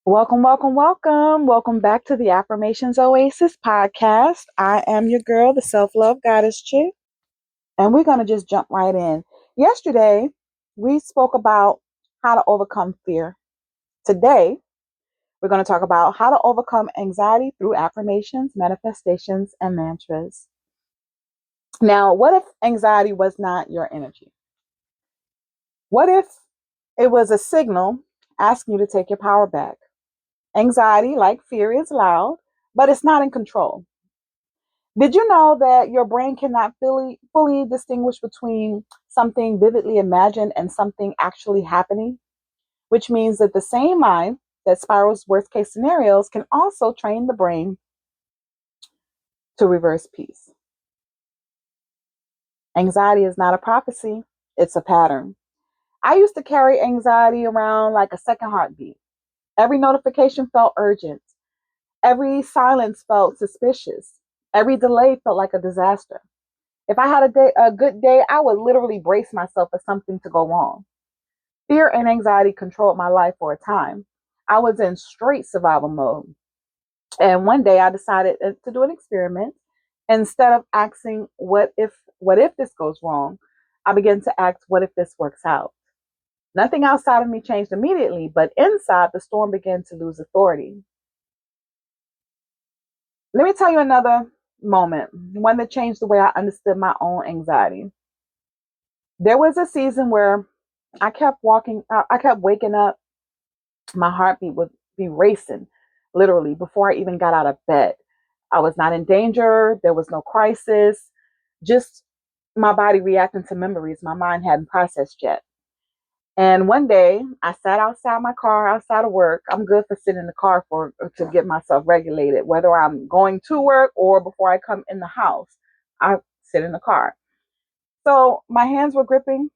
Welcome, welcome, welcome. Welcome back to the Affirmations Oasis podcast. I am your girl, the self love goddess chick, and we're going to just jump right in. Yesterday, we spoke about how to overcome fear. Today, we're going to talk about how to overcome anxiety through affirmations, manifestations, and mantras. Now, what if anxiety was not your energy? What if it was a signal asking you to take your power back? Anxiety, like fear, is loud, but it's not in control. Did you know that your brain cannot fully distinguish between something vividly imagined and something actually happening? Which means that the same mind that spirals worst case scenarios can also train the brain to reverse peace. Anxiety is not a prophecy, it's a pattern. I used to carry anxiety around like a second heartbeat. Every notification felt urgent. Every silence felt suspicious. Every delay felt like a disaster. If I had a good day, I would literally brace myself for something to go wrong. Fear and anxiety controlled my life for a time. I was in straight survival mode. And one day I decided to do an experiment. Instead of asking what if this goes wrong, I began to ask what if this works out. Nothing outside of me changed immediately, but inside the storm began to lose authority. Let me tell you another moment, one that changed the way I understood my own anxiety. There was a season where I kept waking up, my heartbeat would be racing, literally, before I even got out of bed. I was not in danger, there was no crisis, just my body reacting to memories my mind hadn't processed yet. And one day I sat outside my car, outside of work. I'm good for sitting in the car for to get myself regulated, whether I'm going to work or before I come in the house. I sit in the car. So my hands were gripping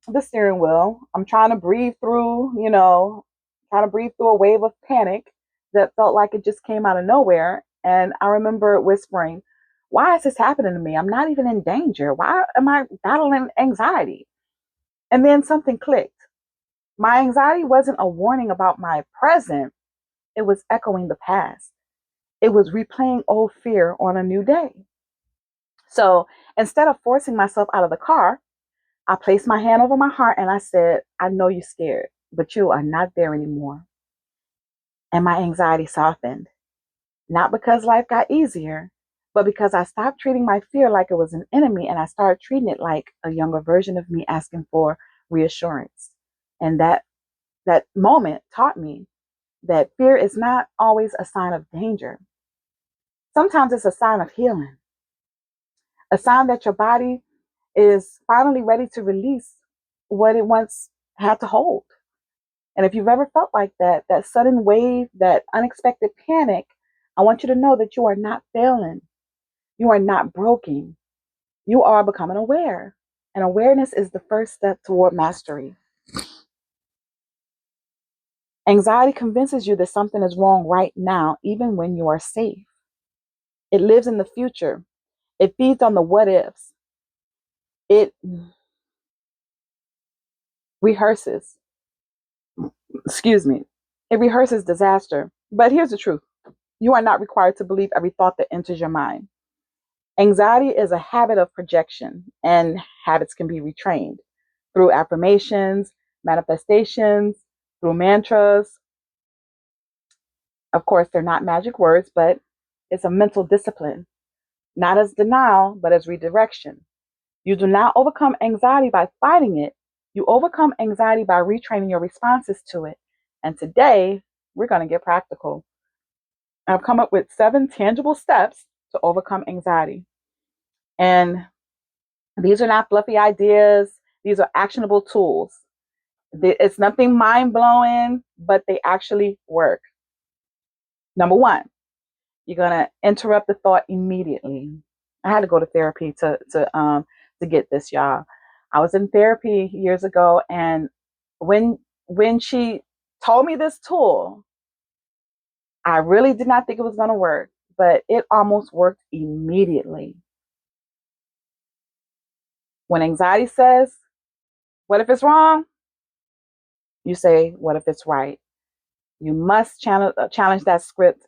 the steering wheel. I'm trying to breathe through, trying to breathe through a wave of panic that felt like it just came out of nowhere. And I remember whispering, why is this happening to me? I'm not even in danger. Why am I battling anxiety? And then something clicked. My anxiety wasn't a warning about my present, it was echoing the past. It was replaying old fear on a new day. So instead of forcing myself out of the car, I placed my hand over my heart and I said, I know you're scared, but you are not there anymore. And my anxiety softened, not because life got easier, but because I stopped treating my fear like it was an enemy and I started treating it like a younger version of me asking for reassurance. And that moment taught me that fear is not always a sign of danger. Sometimes it's a sign of healing, a sign that your body is finally ready to release what it once had to hold. And if you've ever felt like that, that sudden wave, that unexpected panic, I want you to know that you are not failing. You are not broken. You are becoming aware. And awareness is the first step toward mastery. Anxiety convinces you that something is wrong right now, even when you are safe. It lives in the future. It feeds on the what ifs. It rehearses, excuse me, it rehearses disaster. But here's the truth. You are not required to believe every thought that enters your mind. Anxiety is a habit of projection, and habits can be retrained through affirmations, manifestations, through mantras. Of course, they're not magic words, but it's a mental discipline, not as denial, but as redirection. You do not overcome anxiety by fighting it. You overcome anxiety by retraining your responses to it. And today, we're going to get practical. I've come up with 7 tangible steps to overcome anxiety. And these are not fluffy ideas, these are actionable tools. It's nothing mind blowing, but they actually work. Number 1, you're going to interrupt the thought immediately. I had to go to therapy to get this, y'all. I was in therapy years ago, and when she told me this tool, I really did not think it was going to work, but it almost worked immediately. When anxiety says, what if it's wrong? You say, what if it's right? You must challenge that script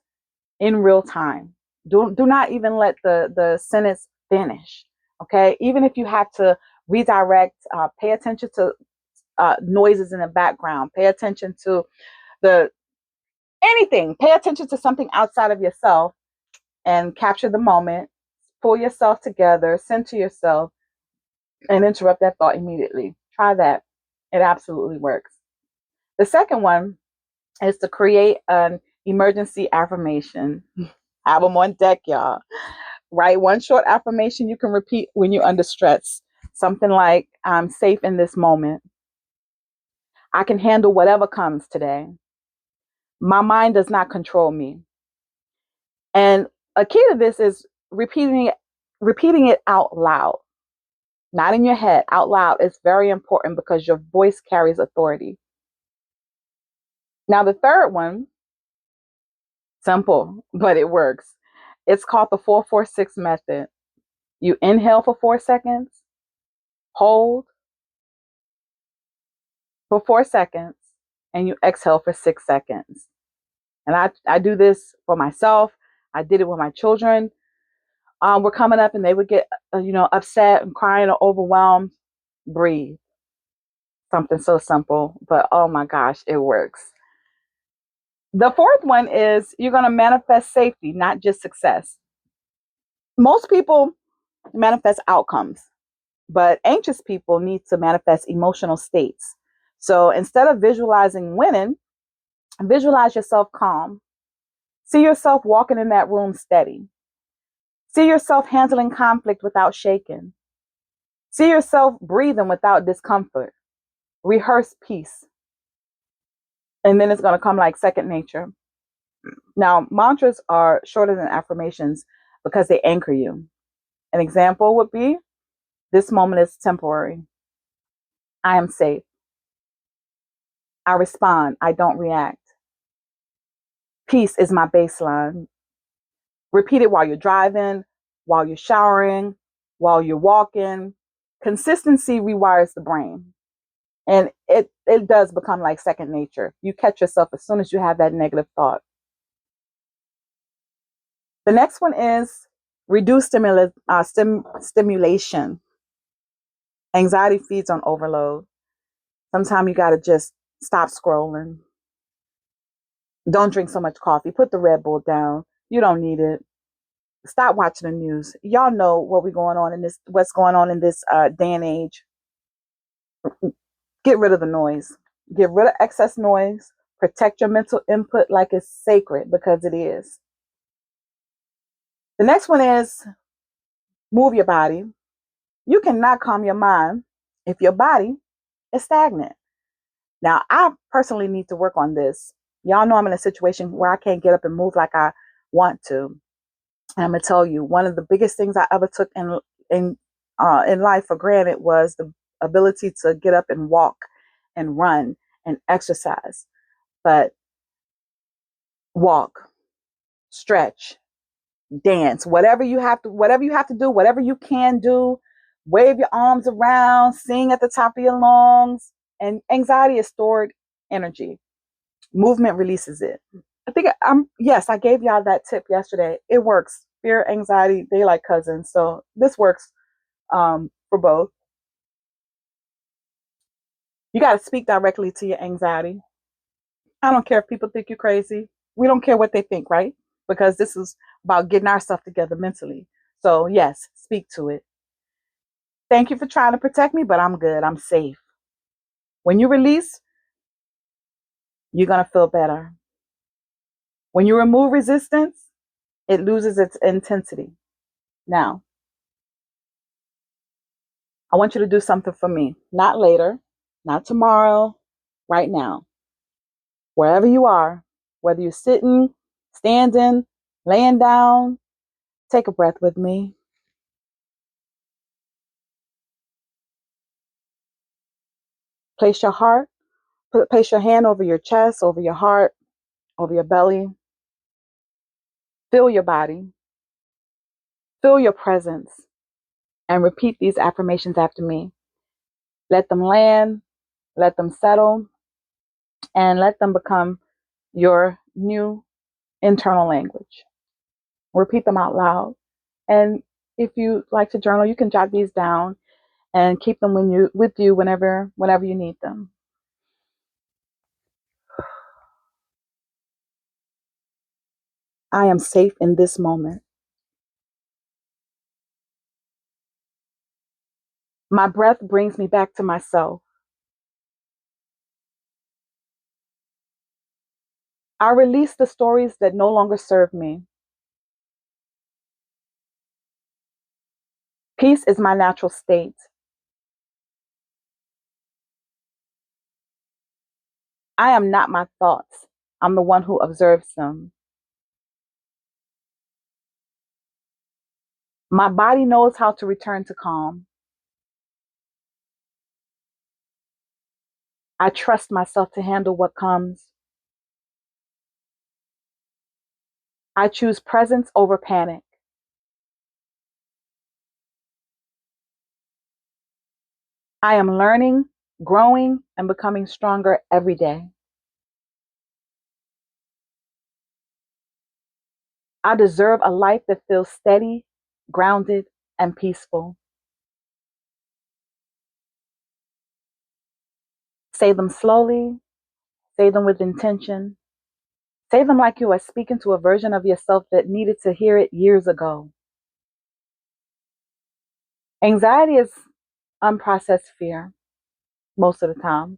in real time. Do not even let the sentence finish. Okay, even if you have to redirect, pay attention to noises in the background. Pay attention to the anything. Pay attention to something outside of yourself and capture the moment. Pull yourself together, center yourself, and interrupt that thought immediately. Try that. It absolutely works. The second one is to create an emergency affirmation. Have them on deck, y'all. Write one short affirmation you can repeat when you're under stress. Something like, I'm safe in this moment. I can handle whatever comes today. My mind does not control me. And a key to this is repeating it out loud, not in your head, out loud. It's very important because your voice carries authority. Now, the third one, simple, but it works. It's called the 4-4-6 method. You inhale for 4 seconds, hold for 4 seconds, and you exhale for 6 seconds. And I do this for myself. I did it with my children. Were coming up and they would get, upset and crying or overwhelmed. Breathe. Something so simple, but oh my gosh, it works. The fourth one is you're going to manifest safety, not just success. Most people manifest outcomes, but anxious people need to manifest emotional states. So instead of visualizing winning, visualize yourself calm. See yourself walking in that room steady. See yourself handling conflict without shaking. See yourself breathing without discomfort. Rehearse peace. And then it's going to come like second nature. Now, mantras are shorter than affirmations because they anchor you. An example would be, this moment is temporary. I am safe. I respond. I don't react. Peace is my baseline. Repeat it while you're driving, while you're showering, while you're walking. Consistency rewires the brain. And it does become like second nature. You catch yourself as soon as you have that negative thought. The next one is reduce stimulation. Anxiety feeds on overload. Sometimes you got to just stop scrolling. Don't drink so much coffee. Put the Red Bull down. You don't need it. Stop watching the news. Y'all know what's going on in this day and age. Get rid of the noise. Get rid of excess noise. Protect your mental input like it's sacred, because it is. The next one is move your body. You cannot calm your mind if your body is stagnant. Now, I personally need to work on this. Y'all know I'm in a situation where I can't get up and move like I want to. And I'm gonna tell you, one of the biggest things I ever took in life for granted was the ability to get up and walk and run and exercise. But walk, stretch, dance, whatever you have to do, whatever you can do, wave your arms around, sing at the top of your lungs. And anxiety is stored energy. Movement releases it. I gave y'all that tip yesterday. It works. Fear, anxiety, they like cousins. So this works for both. You got to speak directly to your anxiety. I don't care if people think you're crazy. We don't care what they think, right? Because this is about getting our stuff together mentally. So yes, speak to it. Thank you for trying to protect me, but I'm good. I'm safe. When you release, you're going to feel better. When you remove resistance, it loses its intensity. Now, I want you to do something for me. Not later, not tomorrow, right now. Wherever you are, whether you're sitting, standing, laying down, take a breath with me. Place your hand over your chest, over your heart, over your belly. Feel your body. Feel your presence. And repeat these affirmations after me. Let them land, let them settle, and let them become your new internal language. Repeat them out loud. And if you like to journal, you can jot these down and keep them with you whenever you need them. I am safe in this moment. My breath brings me back to myself. I release the stories that no longer serve me. Peace is my natural state. I am not my thoughts. I'm the one who observes them. My body knows how to return to calm. I trust myself to handle what comes. I choose presence over panic. I am learning, growing, and becoming stronger every day. I deserve a life that feels steady, grounded, and peaceful. Say them slowly, say them with intention. Say them like you are speaking to a version of yourself that needed to hear it years ago. Anxiety is unprocessed fear most of the time.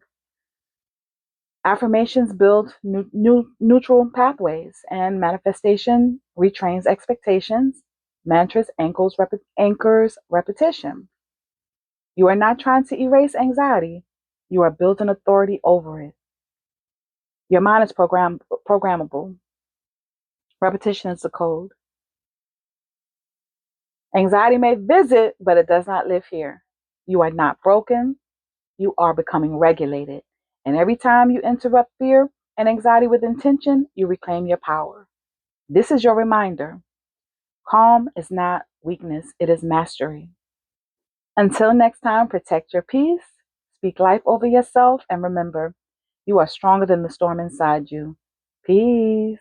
Affirmations build neutral pathways, and manifestation retrains expectations. Mantras anchors repetition. You are not trying to erase anxiety, you are building authority over it. Your mind is programmable. Repetition is the code. Anxiety may visit, but it does not live here. You are not broken, you are becoming regulated. And every time you interrupt fear and anxiety with intention, you reclaim your power. This is your reminder. Calm is not weakness, it is mastery. Until next time, protect your peace, speak life over yourself, and remember, you are stronger than the storm inside you. Peace.